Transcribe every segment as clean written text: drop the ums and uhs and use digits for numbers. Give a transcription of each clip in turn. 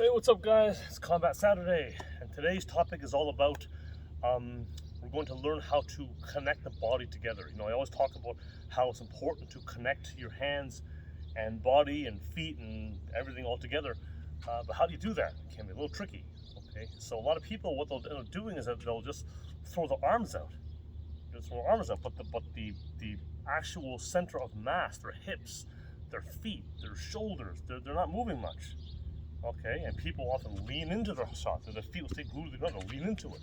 Hey, what's up, guys? It's Combat Saturday, and today's topic is all about we're going to learn how to connect the body together. I always talk about how it's important to connect your hands and body and feet and everything all together. But how do you do that? It can be a little tricky. Okay, so a lot of people, what they'll end up doing is that they'll just throw their arms out. But the actual center of mass, their hips, their feet, their shoulders, they're not moving much. Okay, and people often lean into their shot. Their feet will stay glued to the ground, they'll lean into it.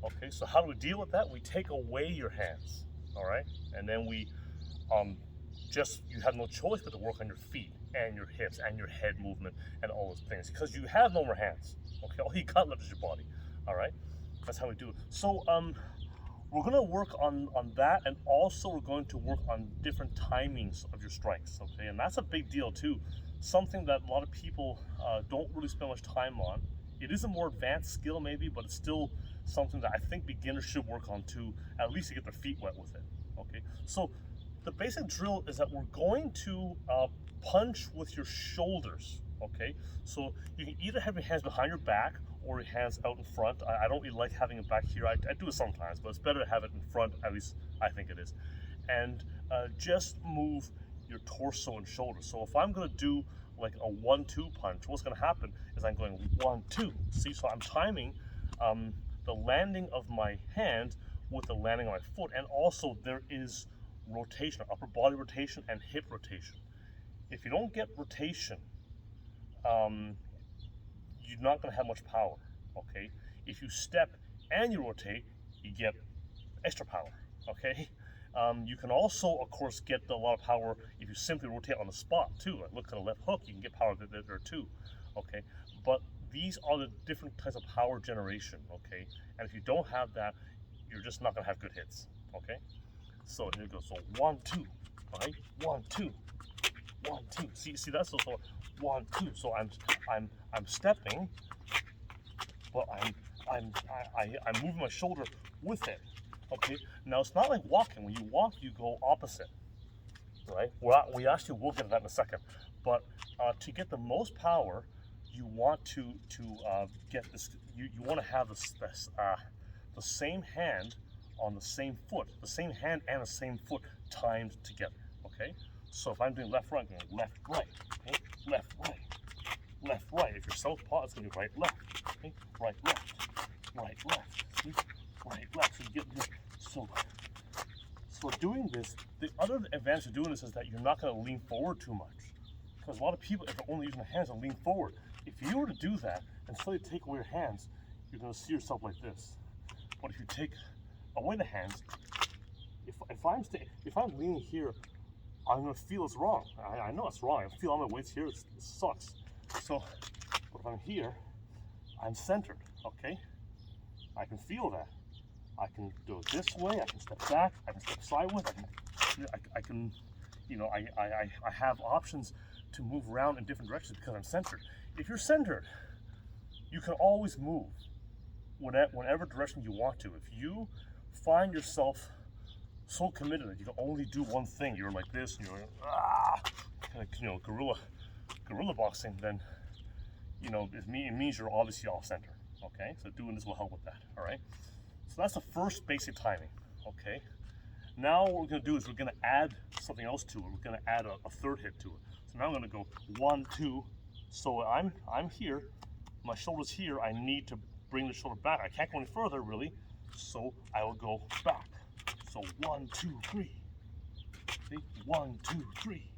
Okay, so how do we deal with that? We take away your hands, all right? And then we you have no choice but to work on your feet and your hips and your head movement and all those things because you have no more hands. Okay, all you got left is your body, all right? That's how we do it. So we're gonna work on that, and also we're going to work on different timings of your strikes, okay? And that's a big deal too. Something that a lot of people don't really spend much time on. It is a more advanced skill maybe, but it's still something that I think beginners should work on too, at least to get their feet wet with it, okay? So the basic drill is that we're going to punch with your shoulders, okay? So you can either have your hands behind your back or your hands out in front. I don't really like having it back here. I do it sometimes, but it's better to have it in front, at least I think it is. And just move your torso and shoulders. So if I'm gonna do like a 1-2 punch, what's gonna happen is I'm going 1-2. See, so I'm timing the landing of my hand with the landing of my foot, and also there is rotation, upper body rotation and hip rotation. If you don't get rotation, you're not gonna have much power, okay? If you step and you rotate, you get extra power, okay? You can also, of course, get a lot of power if you simply rotate on the spot too. Like look at the left hook, you can get power there too, okay? But these are the different types of power generation, okay? And if you don't have that, you're just not gonna have good hits, okay? So here it goes. So 1-2, right? 1-2, 1-2. See that's also 1-2. So I'm stepping, but I'm moving my shoulder with it. Okay, now it's not like walking. When you walk, you go opposite, right? We actually will get to that in a second. But to get the most power, you want to get this. You want to have the same hand on the same foot, the same hand and the same foot timed together. Okay, so if I'm doing left right, I'm going left right. Okay, left right, left right. If you're southpaw, it's going to be right left. Okay, right left, right left. See? Right left. So you get so doing this, the other advantage of doing this is that you're not going to lean forward too much, because a lot of people, if they're only using their hands, will lean forward. If you were to do that and suddenly take away your hands, you're going to see yourself like this. But if you take away the hands, if I'm leaning here, I'm going to feel it's wrong. I know it's wrong. I feel all my weights here. It sucks. So, but if I'm here, I'm centered. Okay, I can feel that. I can do it this way, I can step back, I can step sideways, I can I have options to move around in different directions because I'm centered. If you're centered, you can always move whatever direction you want to. If you find yourself so committed that you can only do one thing, you're like this, and you're like, guerrilla boxing, then it means you're obviously off center. Okay, so doing this will help with that. All right. So that's the first basic timing, okay? Now what we're gonna do is we're gonna add something else to it. We're gonna add a third hit to it. So now I'm gonna go 1-2. So I'm here, my shoulder's here. I need to bring the shoulder back. I can't go any further really, so I will go back. So 1, 2, 3. See, 1, 2, 3.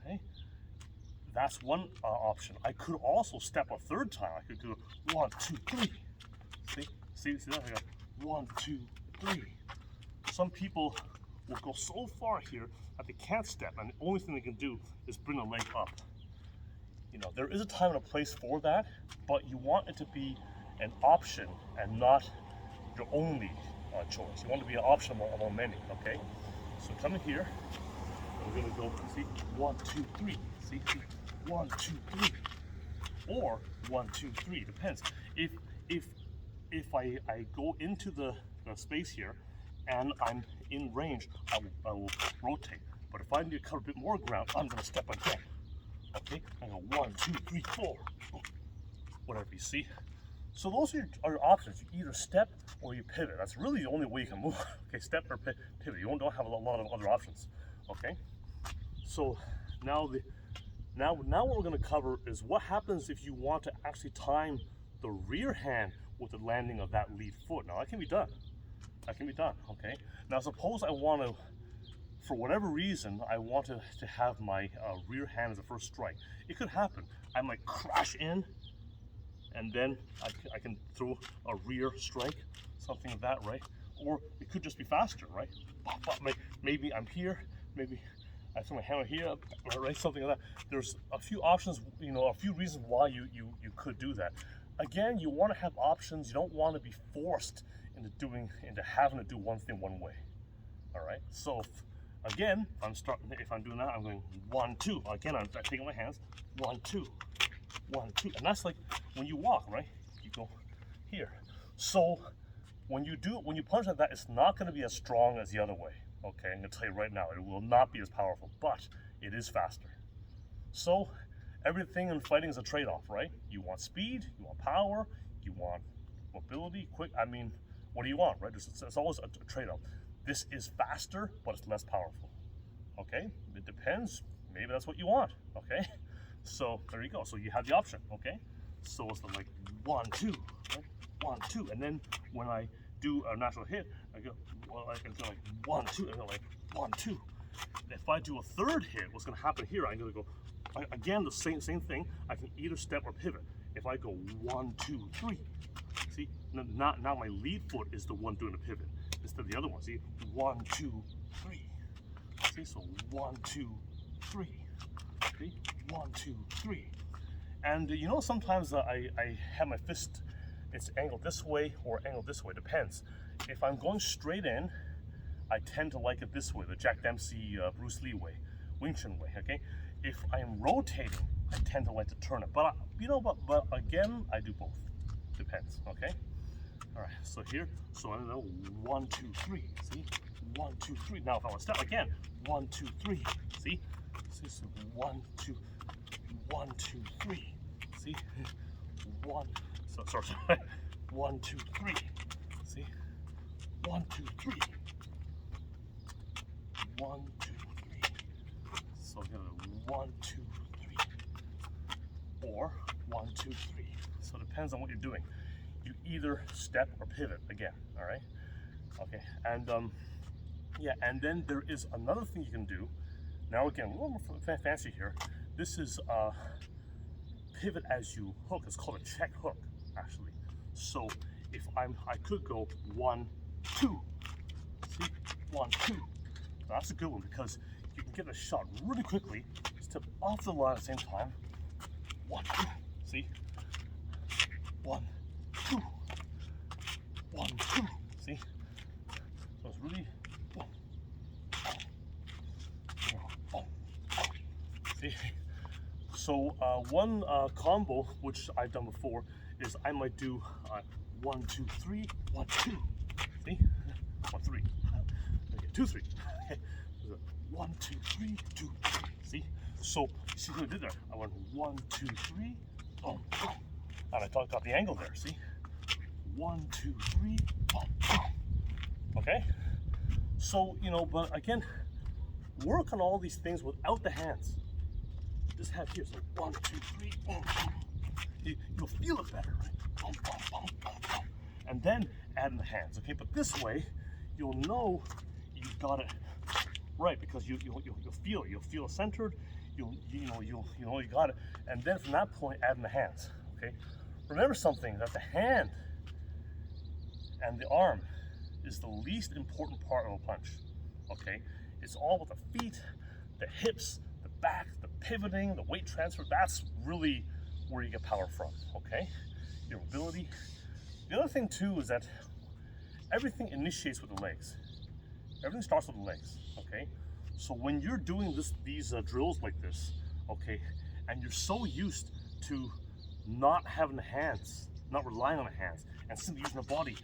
Okay, that's one option. I could also step a third time. I could go 1, 2, 3. See that? I got 1, 2, 3. Some people will go so far here that they can't step, and the only thing they can do is bring the leg up. There is a time and a place for that, but you want it to be an option and not your only choice. You want it to be an option among many, okay? So come in here, and we're gonna go, see, 1, 2, 3. See, 1, 2, 3. Or 1, 2, 3, depends. If I go into the space here and I'm in range, I will rotate. But if I need to cover a bit more ground, I'm going to step again. Okay, I go 1, 2, 3, 4, whatever you see. So those are your options. You either step or you pivot. That's really the only way you can move. Okay, step or pivot. You don't have a lot of other options. Okay, so now what we're going to cover is what happens if you want to actually time the rear hand with the landing of that lead foot. Now that can be done. Okay. Now suppose I want to, for whatever reason, I want to have my rear hand as the first strike. It could happen. I might crash in, and then I can throw a rear strike, something like that, right? Or it could just be faster, right? Maybe I'm here, maybe I throw my hammer here, right? Something like that. There's a few options, a few reasons why you could do that. Again, you want to have options. You don't want to be forced into having to do one thing one way. All right. So again, if I'm doing that, I'm going 1, 2. Again, I'm taking my hands 1, 2, 1, 2, and that's like when you walk, right? You go here. So when you punch like that, it's not going to be as strong as the other way. Okay, I'm going to tell you right now, it will not be as powerful, but it is faster. So everything in fighting is a trade-off, right? You want speed, you want power, you want mobility, quick. I mean, what do you want, right? It's always a trade-off. This is faster, but it's less powerful. Okay, it depends. Maybe that's what you want. Okay, so there you go. So you have the option. Okay, so it's like 1, 2, right? 1, 2, and then when I do a natural hit, I can go like 1, 2, and go like 1, 2. If I do a third hit, what's going to happen here? I'm going to go again the same thing. I can either step or pivot. If I go 1, 2, 3, see, now my lead foot is the one doing the pivot instead of the other one. See, 1, 2, 3. See, so 1, 2, 3. See, 1, 2, 3. And sometimes I have my fist. It's angled this way or angled this way, depends. If I'm going straight in, I tend to like it this way, the Jack Dempsey, Bruce Lee way, Wing Chun way, okay? If I am rotating, I tend to like to turn it. But, but again, I do both. Depends, okay? All right, so here, so I know 1, 2, 3, see? 1, 2, 3. Now if I want to step again, 1, 2, 3, see? See, so 1, 2, 1, 2, 3, see? 1, sorry, 1, 2, 3, see? 1, 2, 3, 1, 2, 3. So I'm gonna 1, 2, 3, or 1, 2, 3. So it depends on what you're doing. You either step or pivot again. All right. Okay. And yeah. And then there is another thing you can do. Now again, a little more fancy here. This is pivot as you hook. It's called a check hook, actually. So if I could go 1, 2. See, 1, 2. That's a good one because you can get a shot really quickly. Step off the line at the same time. 1, 2. See, 1, 2. 1, 2. See, so it's really. See, so one combo which I've done before is I might do 1, 2, 3, 1, 2. See, 1, 3. Okay, 2, 3. 1, 2, 3, 2, 3. See, so see what I did there? I went 1, 2, 3, boom, boom, and I got the angle there. See, 1, 2, 3, boom, boom. Okay, so but again, work on all these things without the hands. Just have here, so 1, 2, 3, boom, boom. You'll feel it better, right? Boom, boom, boom, boom, boom. And then add in the hands, okay? But this way, you'll know you've got it right because you'll feel it. You'll feel it centered. You know you got it. And then from that point, add in the hands, okay? Remember something, that the hand and the arm is the least important part of a punch, okay? It's all about the feet, the hips, the back, the pivoting, the weight transfer. That's really where you get power from, okay? Your mobility. The other thing too is that everything initiates with the legs. Everything starts with the legs, okay? So when you're doing these drills like this, okay, and you're so used to not having the hands, not relying on the hands, and simply using the body,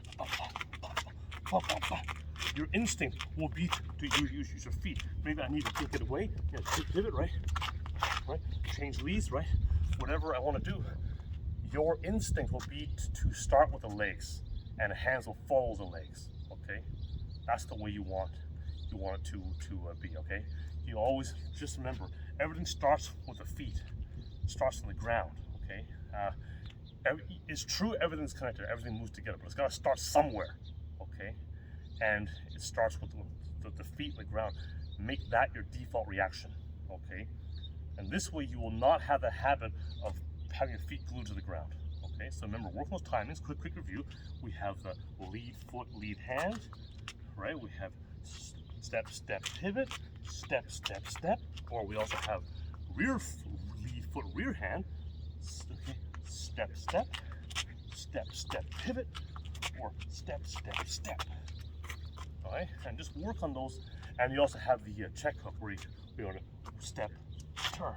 your instinct will be to use your feet. Maybe I need to take it away, pivot, right? right? Change leads, right? Whatever I want to do, your instinct will be to start with the legs, and the hands will follow the legs. Okay, that's the way you want it to be. Okay, you always just remember everything starts with the feet, starts on the ground. Okay, it's true everything's connected, everything moves together, but it's got to start somewhere. Okay, and it starts with the feet on the ground. Make that your default reaction. Okay, and this way you will not have the habit of having your feet glued to the ground. Okay, so remember, work those timings. Quick review. We have the lead foot, lead hand, right? We have step, step, pivot, step, step, step, or we also have lead foot, rear hand, okay, step, step, step, step, pivot, or step, step, step. All right, and just work on those. And you also have the check hook where you want to step, turn,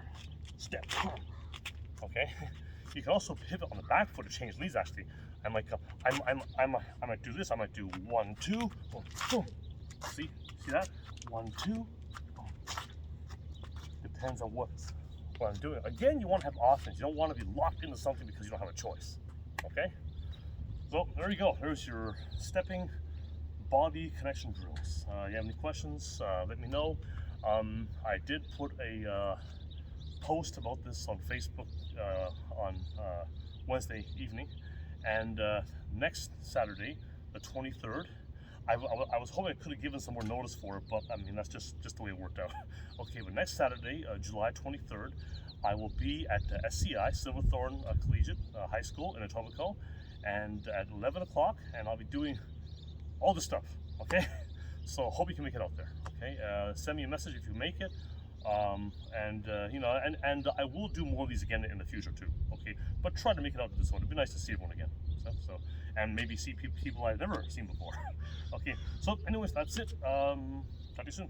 okay? You can also pivot on the back foot to change leads. Actually, I might do this. I might do 1, 2, boom, boom. See that? 1, 2. Boom. Depends on what I'm doing. Again, you want to have options. You don't want to be locked into something because you don't have a choice. Okay? So there you go. There's your stepping body connection drills. You have any questions? Let me know. I did put a post about this on Facebook on Wednesday evening, and next Saturday, the 23rd, I was hoping I could have given some more notice for it, but I mean that's just the way it worked out. Okay, but next Saturday, July 23rd, I will be at the SCI, Silverthorne Collegiate High School in Etobicoke, and at 11 o'clock, and I'll be doing all this stuff. Okay, so hope you can make it out there. Okay, send me a message if you make it. You know, and I will do more of these again in the future too. Okay, but try to make it out to this one. It'd be nice to see everyone again. So and maybe see people I've never seen before. Okay, so anyways, that's it. Talk to you soon.